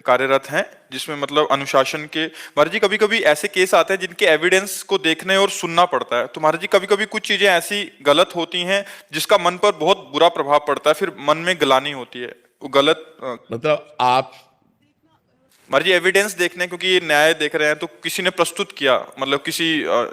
कार्यरत हैं, जिसमें मतलब अनुशासन के। महाराज जी कभी कभी ऐसे केस आते हैं जिनके एविडेंस को देखने और सुनना पड़ता है, तो महाराज जी कभी कभी कुछ चीजें ऐसी गलत होती हैं जिसका मन पर बहुत बुरा प्रभाव पड़ता है, फिर मन में ग्लानि होती है, वो गलत मतलब आप महाराज जी एविडेंस देखने, क्योंकि ये न्याय देख रहे हैं, तो किसी ने प्रस्तुत किया, मतलब किसी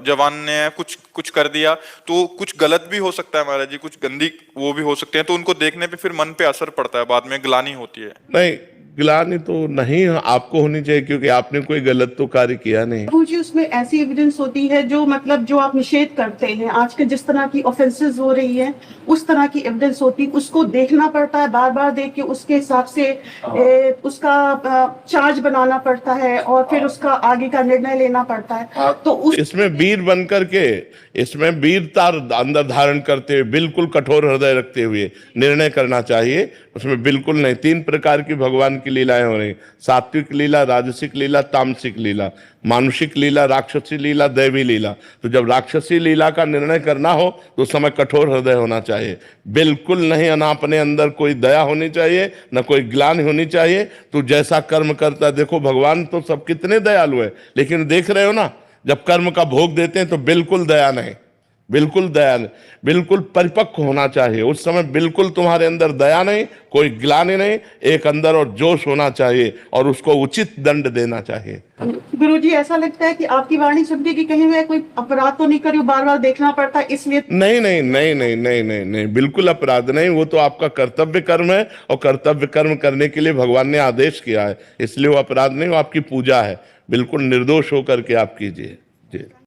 जवान ने कुछ कुछ कर दिया, तो कुछ गलत भी हो सकता है महाराज जी, कुछ गंदी वो भी हो सकते हैं, तो उनको देखने पे फिर मन पे असर पड़ता है, बाद में ग्लानि होती है। नहीं, गिलानी तो नहीं आपको होनी चाहिए, क्योंकि आपने कोई गलत तो कार्य किया नहीं। प्रभु जी उसमें ऐसी एविडेंस होती है जो मतलब जो आप निषेध करते हैं, आज के जिस तरह की ऑफेंसेस हो रही है उस तरह की एविडेंस होती है, उसको देखना पड़ता है, बार बार देख के उसके हिसाब से उसका चार्ज बनाना पड़ता है और फिर उसका आगे का निर्णय लेना पड़ता है। तो इसमें वीर बन करके, इसमें वीरता अंदर धारण करते हुए, बिल्कुल कठोर हृदय रखते हुए निर्णय करना चाहिए। उसमें बिल्कुल नहीं, 3 प्रकार की भगवान की लीलाएं हो रही, सात्विक लीला, राजसिक लीला, तामसिक लीला, मानुषिक लीला, राक्षसी लीला, दैवी लीला। तो जब राक्षसी लीला का निर्णय करना हो तो उस समय कठोर हृदय होना चाहिए, बिल्कुल नहीं ना अपने अंदर कोई दया होनी चाहिए, न कोई ग्लानि होनी चाहिए। तो जैसा कर्म करता है, देखो भगवान तो सब कितने दयालु है, लेकिन देख रहे हो ना, जब कर्म का भोग देते हैं तो बिल्कुल दया नहीं, बिल्कुल दया नहीं, बिल्कुल परिपक्व होना चाहिए उस समय, बिल्कुल तुम्हारे अंदर दया नहीं, कोई ग्लानि नहीं, एक अंदर और जोश होना चाहिए और उसको उचित दंड देना चाहिए। गुरुजी ऐसा लगता है कि आपकी वाणी सुनने की कहीं हुए कोई अपराध तो नहीं करी, बार बार देखना पड़ता है इसलिए? नहीं नहीं नहीं नहीं नहीं नहीं नहीं, बिल्कुल अपराध नहीं, वो तो आपका कर्तव्य कर्म है और कर्तव्य कर्म करने के लिए भगवान ने आदेश किया है, इसलिए वो अपराध नहीं, वो आपकी पूजा है, बिल्कुल निर्दोष होकर के आप कीजिए जी।